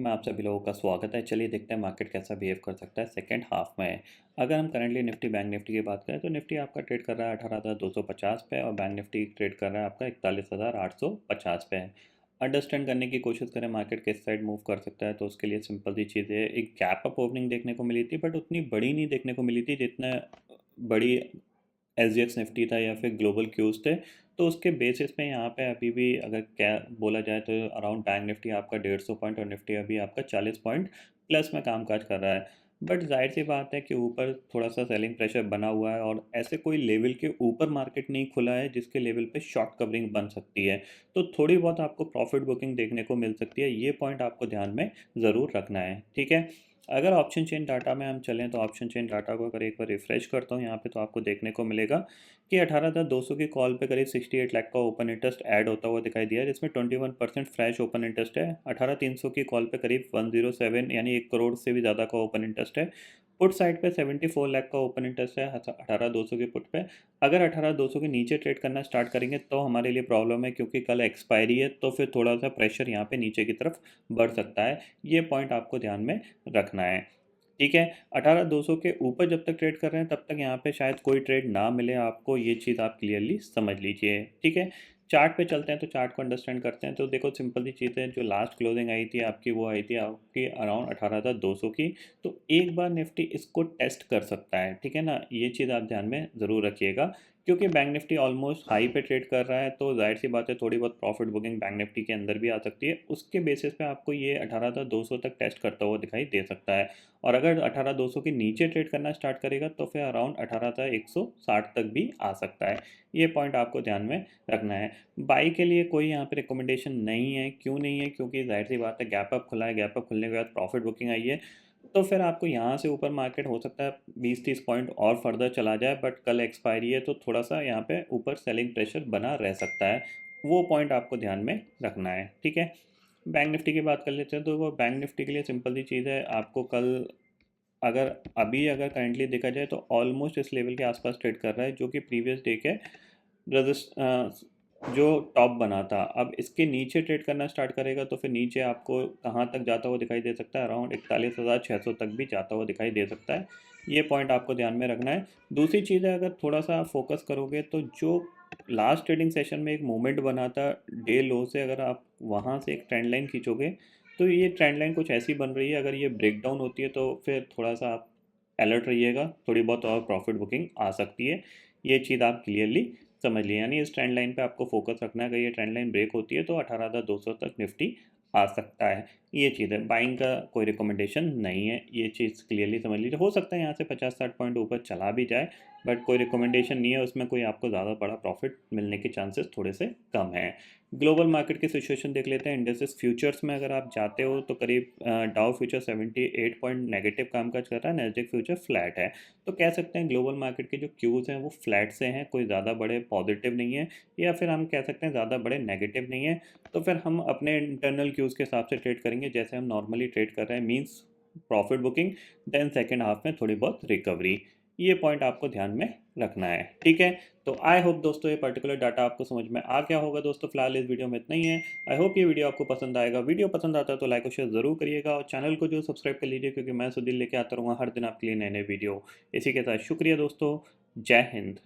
में आप सभी लोगों का स्वागत है। चलिए देखते हैं मार्केट कैसा बिहेव कर सकता है सेकंड हाफ में। अगर हम करंटली निफ्टी बैंक निफ्टी की बात करें तो निफ्टी आपका ट्रेड कर रहा है 18,250 पे और बैंक निफ्टी ट्रेड कर रहा है आपका 41,850 पे। अंडरस्टैंड करने की कोशिश करें मार्केट किस साइड मूव कर सकता है तो उसके लिए सिंपल सी चीज़ है, एक गैप अप ओपनिंग देखने को मिली थी बट उतनी बड़ी नहीं देखने को मिली थी जितना बड़ी एसजीएक्स निफ्टी था या फिर ग्लोबल क्यूज थे। तो उसके बेसिस पे यहाँ पे अभी भी अगर क्या बोला जाए तो अराउंड बैंक निफ्टी आपका 150 पॉइंट और निफ्टी अभी आपका 40 पॉइंट प्लस में कामकाज कर रहा है। बट जाहिर सी बात है कि ऊपर थोड़ा सा सेलिंग प्रेशर बना हुआ है और ऐसे कोई लेवल के ऊपर मार्केट नहीं खुला है जिसके लेवल पे शॉर्ट कवरिंग बन सकती है। तो थोड़ी बहुत आपको प्रॉफिट बुकिंग देखने को मिल सकती है, ये पॉइंट आपको ध्यान में ज़रूर रखना है। ठीक है, अगर ऑप्शन चेन डाटा में हम चलें तो ऑप्शन चेन डाटा को अगर एक बार रिफ्रेश करता हूँ यहाँ पे तो आपको देखने को मिलेगा कि 18,200 की कॉल पे करीब 68 लाख का ओपन इंटरेस्ट ऐड होता हुआ दिखाई दिया, जिसमें 21% फ्रेश ओपन इंटरेस्ट है। 18,300 की कॉल पे करीब 107 यानी 1 करोड़ से भी ज़्यादा का ओपन इंटरेस्ट है। पुट साइड पे 74 लाख का ओपन इंटरेस्ट है 18,200 की पुट पे। अगर 18,200 के नीचे ट्रेड करना स्टार्ट करेंगे तो हमारे लिए प्रॉब्लम है, क्योंकि कल एक्सपायरी है तो फिर थोड़ा सा प्रेशर यहाँ पे नीचे की तरफ बढ़ सकता है। ये पॉइंट आपको ध्यान में रखना है। ठीक है, 18,200 के ऊपर जब तक ट्रेड कर रहे हैं तब तक यहाँ पे शायद कोई ट्रेड ना मिले आपको, ये चीज़ आप क्लियरली समझ लीजिए। ठीक है, चार्ट पे चलते हैं तो चार्ट को अंडरस्टैंड करते हैं। तो देखो सिंपल सी चीज़ है, जो लास्ट क्लोजिंग आई थी आपकी वो आई थी आपकी अराउंड 18,200 की। तो एक बार निफ्टी इसको टेस्ट कर सकता है, ठीक है ना, ये चीज़ आप ध्यान में ज़रूर रखिएगा। क्योंकि बैंक निफ्टी ऑलमोस्ट हाई पे ट्रेड कर रहा है तो जाहिर सी बात है थोड़ी बहुत प्रॉफिट बुकिंग बैंक निफ्टी के अंदर भी आ सकती है। उसके बेसिस पे आपको ये 18,200 तक टेस्ट करता हुआ दिखाई दे सकता है। और अगर 18,200 के नीचे ट्रेड करना स्टार्ट करेगा तो फिर अराउंड 18,160 तक भी आ सकता है। ये पॉइंट आपको ध्यान में रखना है। बाई के लिए कोई यहाँ पे रिकमेंडेशन नहीं है। क्यों नहीं है? क्योंकि जाहिर सी बात है गैप अप खुला है, गैप अप खुलने के बाद प्रॉफिट बुकिंग आई है तो फिर आपको यहाँ से ऊपर मार्केट हो सकता है 20-30 पॉइंट और फर्दर चला जाए, बट कल एक्सपायरी है तो थोड़ा सा यहाँ पे ऊपर सेलिंग प्रेशर बना रह सकता है। वो पॉइंट आपको ध्यान में रखना है। ठीक है, बैंक निफ्टी की बात कर लेते हैं तो वो बैंक निफ्टी के लिए सिंपल सी चीज़ है, आपको कल अगर करेंटली देखा जाए तो ऑलमोस्ट इस लेवल के आसपास ट्रेड कर रहा है, जो कि प्रीवियस डे के जो टॉप बना था। अब इसके नीचे ट्रेड करना स्टार्ट करेगा तो फिर नीचे आपको कहाँ तक जाता हुआ दिखाई दे सकता है, अराउंड 41,600 तक भी जाता हुआ दिखाई दे सकता है। ये पॉइंट आपको ध्यान में रखना है। दूसरी चीज़ है, अगर थोड़ा सा फोकस करोगे तो जो लास्ट ट्रेडिंग सेशन में एक मूवमेंट बना था डे लो से, अगर आप वहाँ से एक ट्रेंड लाइन खींचोगे तो ये ट्रेंड लाइन कुछ ऐसी बन रही है, अगर ये ब्रेक डाउन होती है तो फिर थोड़ा सा आप अलर्ट रहिएगा, थोड़ी बहुत और प्रॉफिट बुकिंग आ सकती है। ये चीज़ आप क्लियरली समझ लिए, यानी इस ट्रेंड लाइन पे आपको फोकस रखना है। अगर ये ट्रेंड लाइन ब्रेक होती है तो 18,200 तक निफ्टी आ सकता है। ये चीज़ है, बाइंग का कोई रिकमेंडेशन नहीं है, ये चीज़ क्लियरली समझ लीजिए। हो सकता है यहाँ से 50-60 पॉइंट ऊपर चला भी जाए, बट कोई रिकमेंडेशन नहीं है, उसमें कोई आपको ज़्यादा बड़ा प्रॉफिट मिलने के चांसेस थोड़े से कम हैं। ग्लोबल मार्केट की सिचुएशन देख लेते हैं। इंडेक्सेस फ्यूचर्स में अगर आप जाते हो तो करीब डाउ फ्यूचर 78 पॉइंट नेगेटिव कामकाज कर रहा है, नैस्डैक फ्यूचर फ्लैट है। तो कह सकते हैं ग्लोबल मार्केट के जो क्यूज़ हैं वो फ्लैट से हैं, कोई ज़्यादा बड़े पॉजिटिव नहीं है, या फिर हम कह सकते हैं ज़्यादा बड़े नेगेटिव नहीं है। तो फिर हम अपने इंटरनल क्यूज़ के हिसाब से ट्रेड करेंगे जैसे हम नॉर्मली ट्रेड कर रहे हैं, means profit booking, then second half में थोड़ी बहुत रिकवरी। ये पॉइंट आपको ध्यान में रखना है। ठीक है, तो आई होप दोस्तों ये पर्टिकुलर डाटा आपको समझ में आ गया होगा। दोस्तों फिलहाल इस वीडियो में इतना ही है। आई होप ये वीडियो आपको पसंद आएगा। वीडियो पसंद आता है तो लाइक और शेयर ज़रूर करिएगा और चैनल को जो सब्सक्राइब कर लीजिए, क्योंकि मैं सुधीर लेके आता रहूँगा हर दिन आपके लिए नए नए वीडियो। इसी के साथ शुक्रिया दोस्तों, जय हिंद।